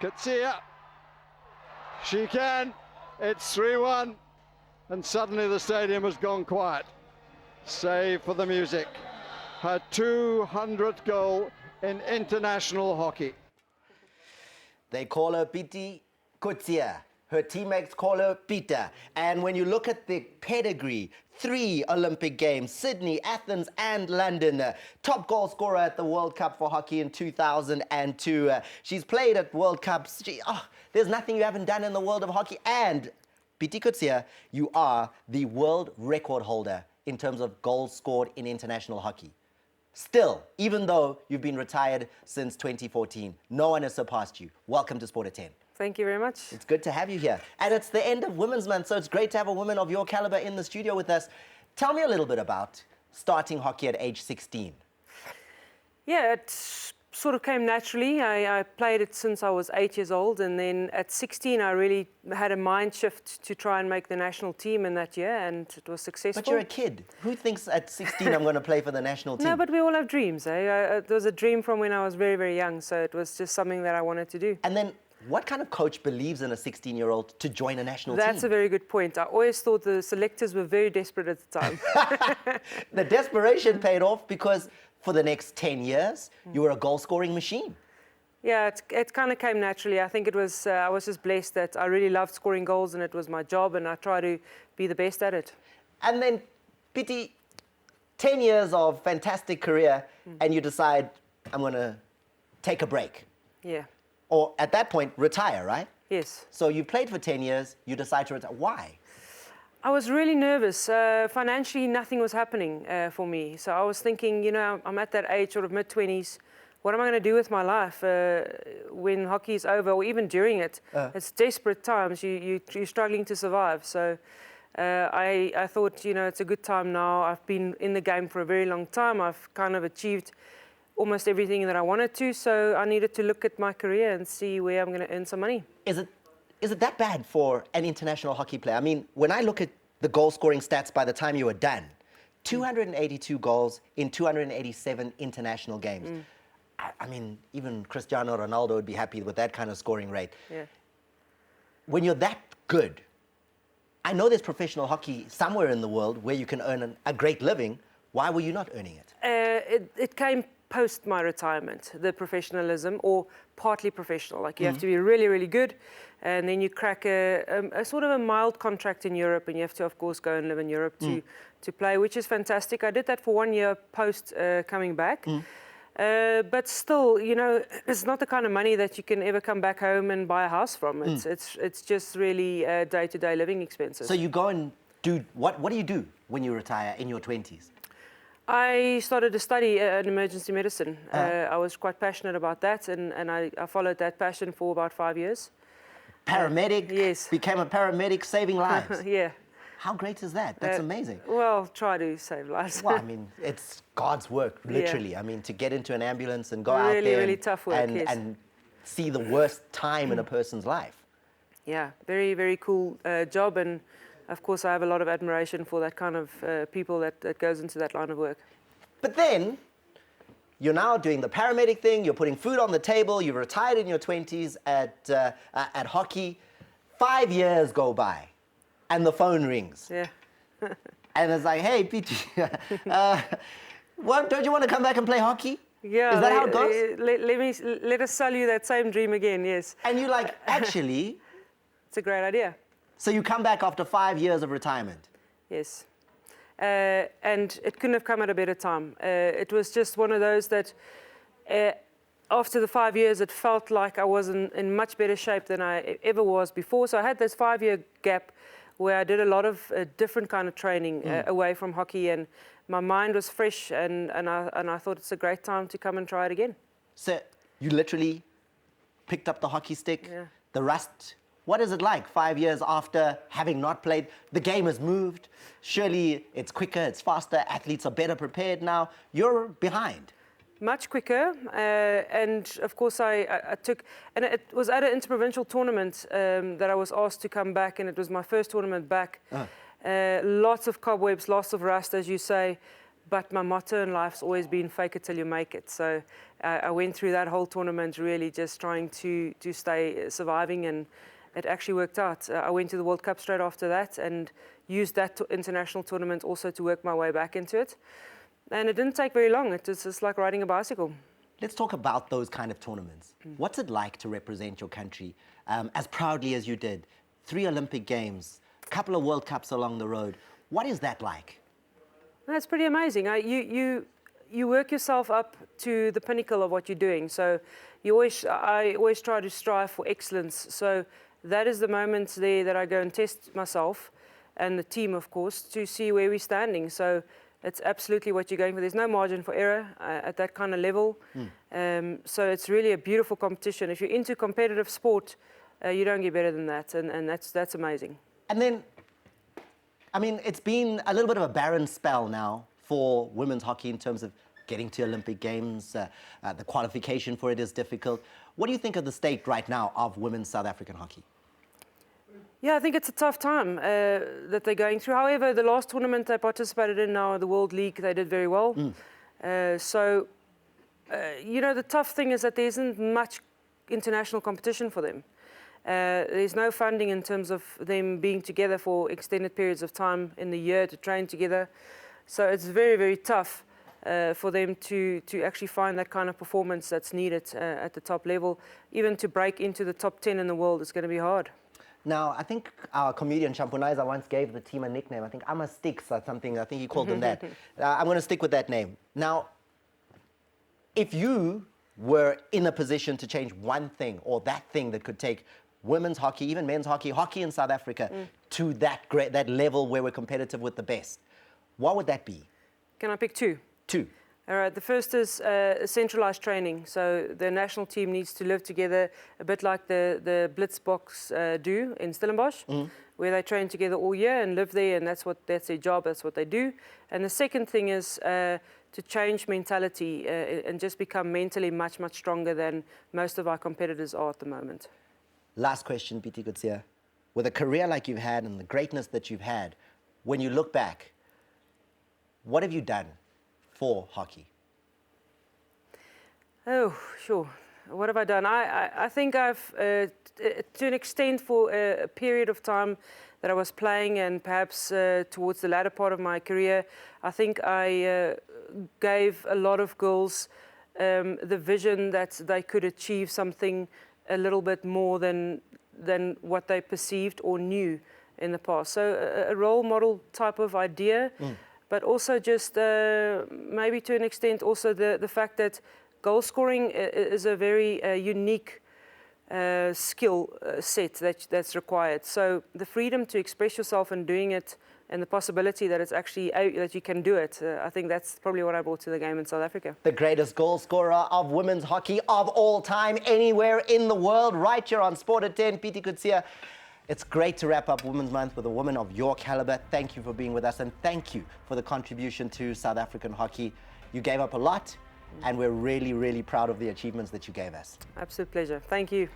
Coetzee. She can. It's 3-1. And suddenly the stadium has gone quiet. Save for the music. Her 200th goal in international hockey. They call her Pietie Coetzee. Her teammates call her Pietie. And when you look at the pedigree, 3 Olympic Games, Sydney, Athens, and London. Top goal scorer at the World Cup for hockey in 2002. She's played at World Cups. There's nothing you haven't done in the world of hockey. And Pietie Coetzee, you are the world record holder in terms of goals scored in international hockey. Still, even though you've been retired since 2014, no one has surpassed you. Welcome to Sport at 10. Thank you very much. It's good to have you here. And it's the end of Women's Month, so it's great to have a woman of your caliber in the studio with us. Tell me a little bit about starting hockey at age 16. Yeah, it sort of came naturally. I played it since I was 8 years old, and then at 16 I really had a mind shift to try and make the national team in that year, and it was successful. But you're a kid. Who thinks at 16 I'm going to play for the national team? No, but we all have dreams. It was a dream from when I was very, very young, so it was just something that I wanted to do. And then what kind of coach believes in a 16-year-old to join a national team? That's a very good point. I always thought the selectors were very desperate at the time. The desperation paid off because for the next 10 years, you were a goal-scoring machine. Yeah, it kind of came naturally. I think it was, I was just blessed that I really loved scoring goals and it was my job and I try to be the best at it. And then, Pietie, 10 years of fantastic career and you decide, I'm going to take a break. Yeah. Or at that point, retire, right? Yes. So you played for 10 years, you decide to retire. Why? I was really nervous. Financially, nothing was happening for me. So I was thinking, you know, I'm at that age, sort of mid-20s. What am I going to do with my life when hockey is over, or even during it? It's desperate times. You're struggling to survive. So I thought, you know, it's a good time now. I've been in the game for a very long time. I've kind of achieved almost everything that I wanted to. So I needed to look at my career and see where I'm going to earn some money. Is it that bad for an international hockey player? I mean, when I look at the goal-scoring stats by the time you were done, 282 goals in 287 international games. I mean, even Cristiano Ronaldo would be happy with that kind of scoring rate. Yeah. When you're that good, I know there's professional hockey somewhere in the world where you can earn a great living. Why were you not earning it? It came post my retirement, the professionalism, or partly professional. Like you have to be really, really good, and then you crack a sort of a mild contract in Europe, and you have to, of course, go and live in Europe to play, which is fantastic. I did that for 1 year post coming back. But still, you know, it's not the kind of money that you can ever come back home and buy a house from. It's just really day-to-day living expenses. So you go and do, what do you do when you retire in your 20s? I started to study emergency medicine. I was quite passionate about that, and I followed that passion for about 5 years. Paramedic? Yes. Became a paramedic saving lives? Yeah. How great is that? That's amazing. Well, try to save lives. Well, I mean, it's God's work, literally. Yeah. I mean, to get into an ambulance and go out there really tough work, and see the worst time in a person's life. Yeah, very, very cool job. And of course, I have a lot of admiration for that kind of people that goes into that line of work. But then, you're now doing the paramedic thing, you're putting food on the table, you're retired in your 20s at hockey. 5 years go by, and the phone rings. Yeah. And it's like, hey, Pietie, don't you want to come back and play hockey? Yeah. Is that how it goes? Let us sell you that same dream again, yes. And you're like, actually... It's a great idea. So you come back after 5 years of retirement? Yes. And it couldn't have come at a better time. It was just one of those that after the 5 years, it felt like I was in much better shape than I ever was before. So I had this 5-year gap where I did a lot of different kind of training away from hockey, and my mind was fresh, and I thought it's a great time to come and try it again. So you literally picked up the hockey stick, the rust. What is it like 5 years after having not played? The game has moved. Surely it's quicker, it's faster, athletes are better prepared now. You're behind. Much quicker, and of course I took, and it was at an interprovincial tournament that I was asked to come back, and it was my first tournament back. Lots of cobwebs, lots of rust, as you say, but my motto in life's always been fake it till you make it. So I went through that whole tournament really just trying to stay surviving, and it actually worked out. I went to the World Cup straight after that and used that international tournament also to work my way back into it. And it didn't take very long. It was just like riding a bicycle. Let's talk about those kind of tournaments. What's it like to represent your country as proudly as you did? 3 Olympic Games, a couple of World Cups along the road. What is that like? That's pretty amazing. You work yourself up to the pinnacle of what you're doing. So I always try to strive for excellence. So that is the moment there that I go and test myself and the team, of course, to see where we're standing. So it's absolutely what you're going for. There's no margin for error at that kind of level. So it's really a beautiful competition. If you're into competitive sport, you don't get better than that, and that's amazing. And then, I mean, it's been a little bit of a barren spell now for women's hockey in terms of getting to Olympic Games. The qualification for it is difficult. What do you think of the state right now of women's South African hockey? Yeah, I think it's a tough time that they're going through. However, the last tournament they participated in now, the World League, they did very well. You know, the tough thing is that there isn't much international competition for them. There's no funding in terms of them being together for extended periods of time in the year to train together. So it's very, very tough for them to actually find that kind of performance that's needed at the top level. Even to break into the top 10 in the world is going to be hard. Now, I think our comedian Champunaiza once gave the team a nickname. I think I'm a Sticks or something. I think he called them that. I'm going to stick with that name. Now, if you were in a position to change one thing or that thing that could take women's hockey, even men's hockey, hockey in South Africa to that level where we're competitive with the best, what would that be? Can I pick 2? 2. All right, the first is centralized training. So the national team needs to live together a bit like the Blitzboks do in Stellenbosch, where they train together all year and live there, and that's their job, that's what they do. And the second thing is to change mentality and just become mentally much, much stronger than most of our competitors are at the moment. Last question, Pietie Coetzee. With a career like you've had and the greatness that you've had, when you look back, what have you done for hockey? Oh, sure. What have I done? I think I've, to an extent, for a period of time that I was playing and perhaps towards the latter part of my career, I think I gave a lot of girls the vision that they could achieve something a little bit more than what they perceived or knew in the past. So a role model type of idea. But also just maybe to an extent also the fact that goal scoring is a very unique skill set that's required. So the freedom to express yourself and doing it and the possibility that it's actually that you can do it, I think that's probably what I brought to the game in South Africa. The greatest goal scorer of women's hockey of all time, anywhere in the world, right here on Sport at 10, Pietie Coetzee. It's great to wrap up Women's Month with a woman of your caliber. Thank you for being with us, and thank you for the contribution to South African hockey. You gave up a lot, and we're really, really proud of the achievements that you gave us. Absolute pleasure. Thank you.